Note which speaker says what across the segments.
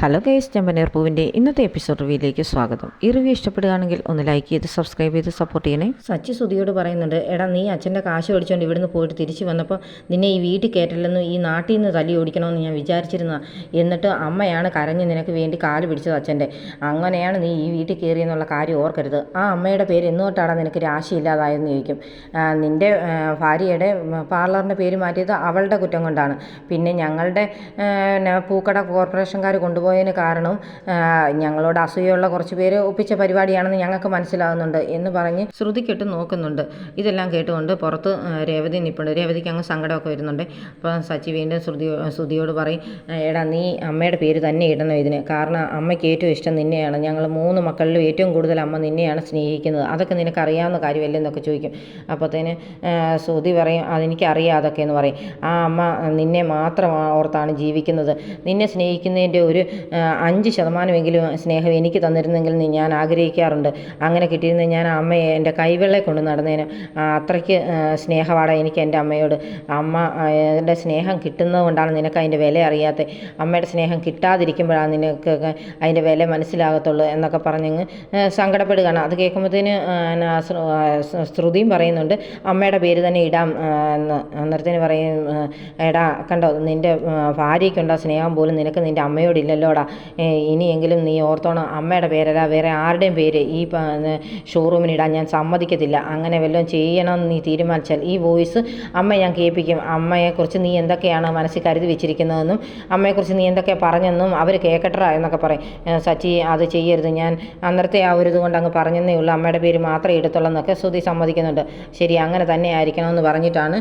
Speaker 1: Hello guys, ചെമ്പനീർ പൂവിൻ്റെ ഇന്നത്തെ episode റിവ്യൂയിലേക്ക് സ്വാഗതം. ഈ റിവ്യൂ ഇഷ്ടപ്പെടുകയാണെങ്കിൽ ഒന്ന് ലൈക്ക് ചെയ്ത് സബ്സ്ക്രൈബ് ചെയ്ത് സപ്പോർട്ട് ചെയ്യണേ. സച്ചി സുധിയോട് പറയുന്നുണ്ട്, എടാ നീ അച്ഛൻ്റെ കാശ് മേടിച്ചുകൊണ്ട് ഇവിടുന്ന് പോയിട്ട് തിരിച്ച് വന്നപ്പോൾ നിന്നെ ഈ വീട്ടിൽ കയറ്റില്ലെന്ന് ഈ നാട്ടിൽ നിന്ന് തല്ലി ഓടിക്കണമെന്ന് ഞാൻ വിചാരിച്ചിരുന്ന. എന്നിട്ട് അമ്മയാണ് കരഞ്ഞ് നിനക്ക് വേണ്ടി കാല് പിടിച്ചത് അച്ഛൻ്റെ. അങ്ങനെയാണ് നീ ഈ വീട്ടിൽ കയറിയെന്നുള്ള കാര്യം ഓർക്കരുത്. ആ അമ്മയുടെ പേര് എന്നുതൊട്ടാണ് നിനക്ക് രാശിയില്ലാതായെന്ന് ചോദിക്കും. നിൻ്റെ ഭാര്യയുടെ പാർലറിൻ്റെ പേര് മാറ്റിയത് അവളുടെ കുറ്റം കൊണ്ടാണ്. പിന്നെ ഞങ്ങളുടെ പൂക്കട കോർപ്പറേഷൻകാർ കൊണ്ടുപോയതിന് കാരണം ഞങ്ങളോട് അസൂയുള്ള കുറച്ച് പേര് ഒപ്പിച്ച പരിപാടിയാണെന്ന് ഞങ്ങൾക്ക് മനസ്സിലാകുന്നുണ്ട് എന്ന് പറഞ്ഞ് ശ്രുതിക്കെട്ട് നോക്കുന്നുണ്ട്. ഇതെല്ലാം കേട്ടുകൊണ്ട് പുറത്ത് രേവതി നിൽപ്പുണ്ട്. രേവതിക്ക് അങ്ങ് സങ്കടമൊക്കെ വരുന്നുണ്ട്. അപ്പോൾ സച്ചി വീണ്ടും ശ്രുതിയോട് പറയും, എടാ നീ അമ്മയുടെ പേര് തന്നെ ഇടണം ഇതിന്. കാരണം അമ്മയ്ക്ക് ഏറ്റവും ഇഷ്ടം നിന്നെയാണ്. ഞങ്ങൾ 3 മക്കളിലും ഏറ്റവും കൂടുതൽ അമ്മ നിന്നെയാണ് സ്നേഹിക്കുന്നത്. അതൊക്കെ നിനക്കറിയാവുന്ന കാര്യമല്ലേ എന്നൊക്കെ ചോദിക്കും. അപ്പോഴത്തേന് ശ്രുതി പറയും, അതെനിക്കറിയാം അതൊക്കെ എന്ന് പറയും. ആ അമ്മ നിന്നെ മാത്രം ഓർത്താണ് ജീവിക്കുന്നത്. നിന്നെ സ്നേഹിക്കുന്നതിൻ്റെ ഒരു 5% സ്നേഹം എനിക്ക് തന്നിരുന്നെങ്കിൽ ഞാൻ ആഗ്രഹിക്കാറുണ്ട്. അങ്ങനെ കിട്ടിയിരുന്ന ഞാൻ അമ്മയെ എൻ്റെ കൈവെള്ളെ കൊണ്ട് നടന്നേന്. അത്രയ്ക്ക് സ്നേഹമാണ് എനിക്ക് എൻ്റെ അമ്മയോട്. അമ്മയുടെ സ്നേഹം കിട്ടുന്നത് കൊണ്ടാണ് നിനക്ക് അതിൻ്റെ വില അറിയാത്തത്. അമ്മയുടെ സ്നേഹം കിട്ടാതിരിക്കുമ്പോഴാണ് നിനക്ക് അതിൻ്റെ വില മനസ്സിലാകത്തുള്ളൂ എന്നൊക്കെ പറഞ്ഞങ്ങ് സങ്കടപ്പെടുകയാണ്. അത് കേൾക്കുമ്പോഴത്തേന് ശ്രുതിയും പറയുന്നുണ്ട്, അമ്മയുടെ പേര് തന്നെ ഇടാം എന്ന്. അന്നേരത്തിന് പറയും, എടാ കണ്ടോ, നിൻ്റെ ഭാര്യയ്ക്കുണ്ടോ സ്നേഹം പോലും നിനക്ക് നിൻ്റെ അമ്മയോടില്ലല്ലോടാ. ഇനിയെങ്കിലും നീ ഓർത്തോണം, അമ്മയുടെ പേരല്ല വേറെ ആരുടെയും പേര് ഈ ഷോറൂമിനിടാൻ ഞാൻ സമ്മതിക്കത്തില്ല. അങ്ങനെ വല്ലതും ചെയ്യണമെന്ന് നീ തീരുമാനിച്ചാൽ ഈ വോയിസ് അമ്മ ഞാൻ കേൾപ്പിക്കും. അമ്മയെക്കുറിച്ച് നീ എന്തൊക്കെയാണ് മനസ്സിൽ കരുതി വെച്ചിരിക്കുന്നതെന്നും അമ്മയെക്കുറിച്ച് നീ എന്തൊക്കെ പറഞ്ഞെന്നും അവർ കേൾക്കട്ടെ എന്നൊക്കെ പറയും. സച്ചി അത് ചെയ്യരുത്, ഞാൻ അന്നത്തെ ആ ഒരു ഇതുകൊണ്ട് അങ്ങ് പറഞ്ഞതേ ഉള്ളൂ, അമ്മയുടെ പേര് മാത്രമേ എടുത്തുള്ളൂ എന്നൊക്കെ ശ്രുതി സമ്മതിക്കുന്നുണ്ട്. ശരി, അങ്ങനെ തന്നെ ആയിരിക്കണമെന്ന് പറഞ്ഞിട്ടാണ്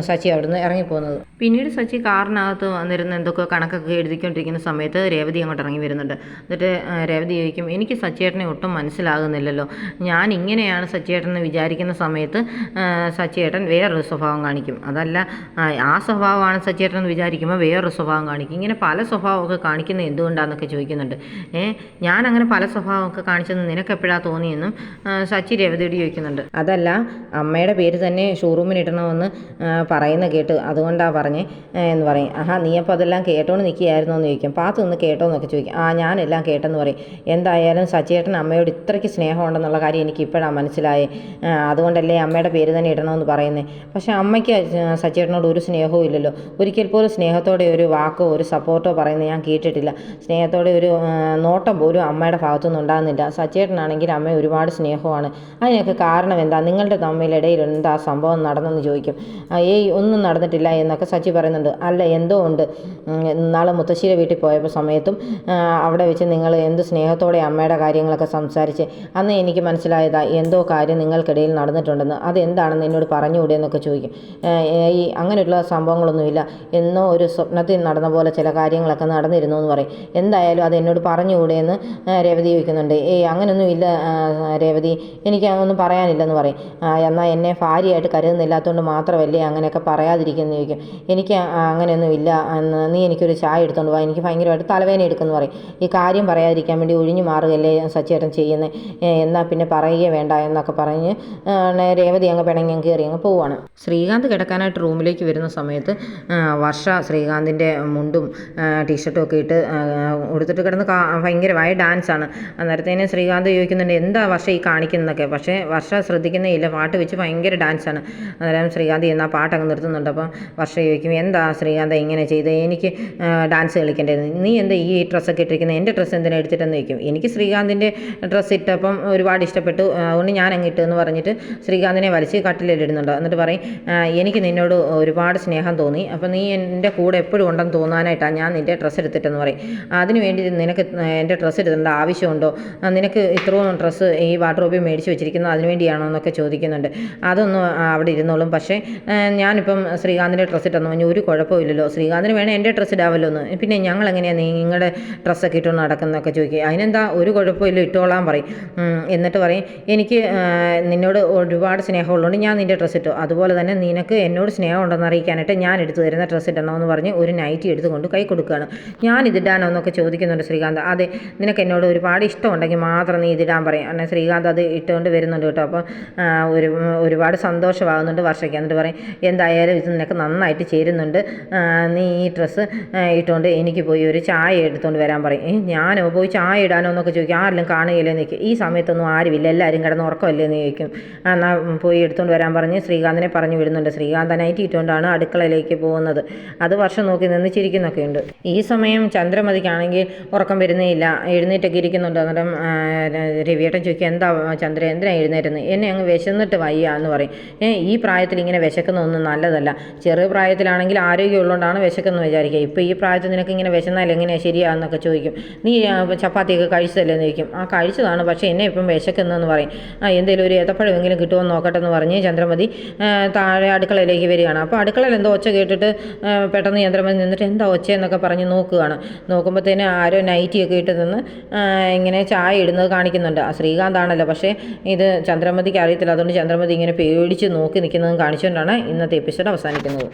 Speaker 1: സച്ചി അവിടുന്ന് ഇറങ്ങിപ്പോകുന്നത്. പിന്നീട് സച്ചി കാറിനകത്ത് വന്നിരുന്ന എന്തൊക്കെ കണക്കൊക്കെ എഴുതിക്കൊണ്ടിരിക്കുന്ന സമയത്ത് രേവതി അങ്ങോട്ട് ഇറങ്ങി വരുന്നുണ്ട്. എന്നിട്ട് രേവതി ചോദിക്കും, എനിക്ക് സച്ചിയേട്ടനെ ഒട്ടും മനസ്സിലാകുന്നില്ലല്ലോ. ഞാൻ ഇങ്ങനെയാണ് സച്ചിയേട്ടൻ വിചാരിക്കുന്ന സമയത്ത് സച്ചിയേട്ടൻ വേറൊരു സ്വഭാവം കാണിക്കും. അതല്ല, ആ സ്വഭാവമാണ് സച്ചിയേട്ടൻ എന്ന് വിചാരിക്കുമ്പോൾ വേറൊരു സ്വഭാവം കാണിക്കും. ഇങ്ങനെ പല സ്വഭാവമൊക്കെ കാണിക്കുന്നത് എന്തുകൊണ്ടാണെന്നൊക്കെ ചോദിക്കുന്നുണ്ട്. ഞാൻ അങ്ങനെ പല സ്വഭാവമൊക്കെ കാണിച്ചെന്ന് നിനക്ക് എപ്പോഴാണ് തോന്നിയെന്നും സച്ചി രേവതിയോട് ചോദിക്കുന്നുണ്ട്. അതല്ല, അമ്മയുടെ പേര് തന്നെ ഷോറൂമിന് ഇടണമെന്ന് പറയുന്ന കേട്ട് അതുകൊണ്ടാണ് പറഞ്ഞേ എന്ന് പറയും. നീ അപ്പോൾ അതെല്ലാം കേട്ടോണ്ട് നിൽക്കുകയായിരുന്നോ എന്ന് ചോദിക്കും. പാത്തു ഒന്ന് കേട്ടോ എന്നൊക്കെ ചോദിക്കും. ഞാനെല്ലാം കേട്ടെന്ന് പറയും. എന്തായാലും സച്ചിയേട്ടൻ അമ്മയോട് ഇത്രയ്ക്ക് സ്നേഹമുണ്ടെന്നുള്ള കാര്യം എനിക്ക് ഇപ്പോഴാണ് മനസ്സിലായേ. അതുകൊണ്ടല്ലേ അമ്മയുടെ പേര് തന്നെ ഇടണമെന്ന് പറയുന്നത്. പക്ഷേ അമ്മയ്ക്ക് സച്ചിയേട്ടനോട് ഒരു സ്നേഹവും ഇല്ലല്ലോ. ഒരിക്കൽ പോലും സ്നേഹത്തോടെ ഒരു വാക്കോ ഒരു സപ്പോർട്ടോ പറയുന്നത് ഞാൻ കേട്ടിട്ടില്ല. സ്നേഹത്തോടെ ഒരു നോട്ടം പോലും അമ്മയുടെ ഭാഗത്തുനിന്ന് ഉണ്ടാകുന്നില്ല. സച്ചിയേട്ടനാണെങ്കിൽ അമ്മയെ ഒരുപാട് സ്നേഹമാണ്. അതിനൊക്കെ കാരണം എന്താ? നിങ്ങളുടെ തമ്മിലിടയിൽ എന്താ സംഭവം നടന്നെന്ന് ചോദിക്കും. ഒന്നും നടന്നിട്ടില്ല എന്നൊക്കെ സച്ചി പറയുന്നുണ്ട്. അല്ല, എന്തോ ഉണ്ട്. നാളെ മുത്തശ്ശിയുടെ വീട്ടിൽ പോയപ്പോൾ സമയത്തും അവിടെ വെച്ച് നിങ്ങൾ എന്ത് സ്നേഹത്തോടെ അമ്മയുടെ കാര്യങ്ങളൊക്കെ സംസാരിച്ച് അന്ന് എനിക്ക് മനസ്സിലായതാ എന്തോ കാര്യം നിങ്ങൾക്കിടയിൽ നടന്നിട്ടുണ്ടെന്ന്. അതെന്താണെന്ന് എന്നോട് പറഞ്ഞുകൂടെ എന്നൊക്കെ ചോദിക്കും. അങ്ങനെയുള്ള സംഭവങ്ങളൊന്നുമില്ല, എന്നോ ഒരു സ്വപ്നത്തിൽ നടന്ന പോലെ ചില കാര്യങ്ങളൊക്കെ നടന്നിരുന്നു എന്ന് പറയും. എന്തായാലും അത് എന്നോട് പറഞ്ഞുകൂടെ എന്ന് രേവതി ചോദിക്കുന്നുണ്ട്. അങ്ങനെയൊന്നും ഇല്ല രേവതി, എനിക്ക് ഒന്നും പറയാനില്ലെന്ന് പറയും. എന്നാൽ എന്നെ ഭാര്യയായിട്ട് കരുതുന്നില്ലാത്തതുകൊണ്ട് മാത്രമല്ലേ അങ്ങനെയൊക്കെ പറയാതിരിക്കുമെന്ന് ചോദിക്കും. എനിക്ക് അങ്ങനെയൊന്നും ഇല്ല, നീ എനിക്കൊരു ചായ എടുത്തുകൊണ്ട് പോകാൻ, എനിക്ക് ഭയങ്കരമായിട്ട് തലവേദന എടുക്കുമെന്ന് പറയും. ഈ കാര്യം പറയാതിരിക്കാൻ വേണ്ടി ഒഴിഞ്ഞു മാറുകയല്ലേ സച്ചിയേട്ടൻ ചെയ്യുന്നത്, എന്നാൽ പിന്നെ പറയുകയേ വേണ്ട എന്നൊക്കെ പറഞ്ഞ് രേവതി അങ്ങ് പിണങ്ങി കയറി അങ്ങ് പോവുകയാണ്. ശ്രീകാന്ത് കിടക്കാനായിട്ട് റൂമിലേക്ക് വരുന്ന സമയത്ത് വർഷ ശ്രീകാന്തിൻ്റെ മുണ്ടും ടീഷർട്ടും ഒക്കെ ഇട്ട് ഉടുത്തിട്ട് കിടന്ന് ഭയങ്കരമായ ഡാൻസാണ്. അന്നേരത്തേന് ശ്രീകാന്ത് ചോദിക്കുന്നുണ്ട്, എന്താ വർഷ ഈ കാണിക്കുന്നതൊക്കെ. പക്ഷേ വർഷ ശ്രദ്ധിക്കുന്നേ ഇല്ല, പാട്ട് വെച്ച് ഭയങ്കര ഡാൻസാണ്. അന്നേരം ശ്രീകാന്ത് എന്നാൽ പാട്ടങ്ങ് നിർത്തുന്നുണ്ട്. അപ്പം വർഷ ചോദിക്കും, എന്താ ശ്രീകാന്ത് ഇങ്ങനെ ചെയ്ത്, എനിക്ക് ഡാൻസ് കളിക്കേണ്ടത്, നീ എന്താ ഈ ഡ്രസ്സൊക്കെ ഇട്ടിരിക്കുന്നത്, എൻ്റെ ഡ്രസ്സ് എന്തിനാണ് എടുത്തിട്ടെന്ന് ചോദിക്കും. എനിക്ക് ശ്രീകാന്തിൻ്റെ ഡ്രസ്സ് ഇട്ടപ്പം ഒരുപാട് ഇഷ്ടപ്പെട്ടു, അതുകൊണ്ട് ഞാൻ അങ്ങ് ഇട്ടെന്ന് പറഞ്ഞിട്ട് ശ്രീകാന്തിനെ വലിച്ച് കട്ടിലിടുന്നുണ്ട്. എന്നിട്ട് പറയും, എനിക്ക് നിന്നോട് ഒരുപാട് സ്നേഹം തോന്നി, അപ്പം നീ എൻ്റെ കൂടെ എപ്പോഴും ഉണ്ടെന്ന് തോന്നാനായിട്ടാണ് ഞാൻ നിൻ്റെ ഡ്രസ്സ് എടുത്തിട്ടെന്ന് പറയും. അതിന് വേണ്ടി നിനക്ക് എൻ്റെ ഡ്രസ്സ് എടുക്കേണ്ട ആവശ്യമുണ്ടോ, നിനക്ക് ഇത്രയും ഡ്രസ്സ് ഈ വാർഡ്രോബിൽ മേടിച്ച് വെച്ചിരിക്കുന്നത് അതിന് വേണ്ടിയാണോ എന്നൊക്കെ ചോദിക്കുന്നുണ്ട്. അതൊന്നും അവിടെ ഇരുന്നോളും, പക്ഷേ ഞാനിപ്പം ശ്രീകാന്തിൻ്റെ ഡ്രസ്സ് ഇട്ടെന്ന് പറഞ്ഞാൽ ഒരു കുഴപ്പമില്ലല്ലോ, ശ്രീകാന്തിന് വേണേൽ എൻ്റെ ഡ്രസ്സ് ഇടാമല്ലോ എന്ന്. പിന്നെ ഞങ്ങൾ എങ്ങനെയാണ് നിങ്ങളുടെ ഡ്രസ്സൊക്കെ ഇട്ടുകൊണ്ട് നടക്കുന്നതൊക്കെ ചോദിക്കുക. അതിനെന്താ, ഒരു കുഴപ്പമില്ല, ഇട്ടോളാൻ പറയും. എന്നിട്ട് പറയും, എനിക്ക് നിന്നോട് ഒരുപാട് സ്നേഹമുള്ളതുകൊണ്ട് ഞാൻ നിൻ്റെ ഡ്രസ്സ് ഇട്ടു, അതുപോലെ തന്നെ നിനക്ക് എന്നോട് സ്നേഹം ഉണ്ടെന്ന് അറിയിക്കാനായിട്ട് ഞാൻ എടുത്തു തരുന്ന ഡ്രസ്സ് ഇടണമെന്ന് പറഞ്ഞ് ഒരു നൈറ്റി എടുത്തുകൊണ്ട് കൈ കൊടുക്കുകയാണ്. ഞാൻ ഇതിടാനോ എന്നൊക്കെ ചോദിക്കുന്നുണ്ട് ശ്രീകാന്ത്. അതെ, നിനക്ക് എന്നോട് ഒരുപാട് ഇഷ്ടമുണ്ടെങ്കിൽ മാത്രം നീ ഇതിടാൻ പറയും. അങ്ങനെ ശ്രീകാന്ത് അത് ഇട്ടുകൊണ്ട് വരുന്നുണ്ട് കേട്ടോ. അപ്പോൾ ഒരുപാട് സന്തോഷമാകുന്നുണ്ട് വർഷയ്ക്ക്. എന്നിട്ട് പറയും, എന്തായാലും ഇത് നിനക്ക് നന്നായിട്ട് ചേരുന്നുണ്ട്, നീ ഈ ഡ്രസ്സ് ഇട്ടുകൊണ്ട് എനിക്ക് പോയി ഒരു ചായ എടുത്തുകൊണ്ട് വരാൻ പറയും. ഞാനോ പോയി ചായ ഇടാനോ എന്നൊക്കെ ചോദിക്കും. ആരെല്ലാം കാണുകയില്ലേ നിൽക്കും. ഈ സമയത്തൊന്നും ആരുമില്ല, എല്ലാവരും കിടന്ന് ഉറക്കമല്ലേ എന്ന് ചോദിക്കും. എന്നാൽ പോയി എടുത്തുകൊണ്ട് വരാൻ പറഞ്ഞ് ശ്രീകാന്തിനെ പറഞ്ഞു വിടുന്നുണ്ട്. ശ്രീകാന്ത് നൈറ്റ് ഇട്ടുകൊണ്ടാണ് അടുക്കളയിലേക്ക് പോകുന്നത്. അത് വർഷം നോക്കി നിന്ന് ചിരിക്കുന്നൊക്കെ ഉണ്ട്. ഈ സമയം ചന്ദ്രമതിക്കാണെങ്കിൽ ഉറക്കം വരുന്നേയില്ല, എഴുന്നേറ്റൊക്കെ ഇരിക്കുന്നുണ്ട്. അന്നേരം രവിയേട്ടൻ ചോദിക്കുക, എന്താ ചന്ദ്ര എന്തിനാണ് എഴുന്നേറ്റുന്നത്? എന്നെ അങ്ങ് വിശന്നിട്ട് വയ്യ എന്ന് പറയും. ഈ പ്രായത്തിൽ ഇങ്ങനെ വിശക്കുന്നൊന്നും നല്ലതല്ല. ചെറിയ പ്രായത്തിലാണെങ്കിൽ ആരോഗ്യമുള്ളതുകൊണ്ടാണ് വിശക്കെന്ന് വിചാരിക്കുക. ഇപ്പോൾ ഈ പ്രായത്തിൽ നിനക്ക് ഇങ്ങനെ വിശന്നാൽ എങ്ങനെയാണ് ശരിയാണെന്നൊക്കെ ചോദിക്കും. നീ ചപ്പാത്തിയൊക്കെ കഴിച്ചതല്ലേ എന്ന് ചോദിക്കും. കഴിച്ചതാണ്, പക്ഷേ എന്നെ ഇപ്പം വിശക്കുന്നതെന്ന് പറയും. എന്തെങ്കിലും ഒരു ഏത്തപ്പഴമെങ്കിലും കിട്ടുമോ നോക്കട്ടെ എന്ന് പറഞ്ഞ് ചന്ദ്രമതി താഴെ അടുക്കളയിലേക്ക് വരികയാണ്. അപ്പോൾ അടുക്കളയിൽ എന്തോ ഒച്ച കേട്ടിട്ട് പെട്ടെന്ന് ചന്ദ്രമതി നിന്നിട്ട് എന്താ ഒച്ചയെന്നൊക്കെ പറഞ്ഞ് നോക്കുകയാണ്. നോക്കുമ്പോഴത്തേന് ആരോ നൈറ്റിയൊക്കെ ഇട്ട് നിന്ന് ഇങ്ങനെ ചായ ഇടുന്നത് കാണിക്കുന്നുണ്ട്. ശ്രീകാന്താണല്ലോ, പക്ഷേ ഇത് ചന്ദ്രമതിക്ക് അറിയത്തില്ല. അതുകൊണ്ട് ചന്ദ്രമതി ഇങ്ങനെ പേടിച്ച് നോക്കി നിൽക്കുന്നതും കാണിച്ചുകൊണ്ടാണ് ഇന്നത്തെ എപ്പിസോഡ് അവസാനിക്കുന്നത്.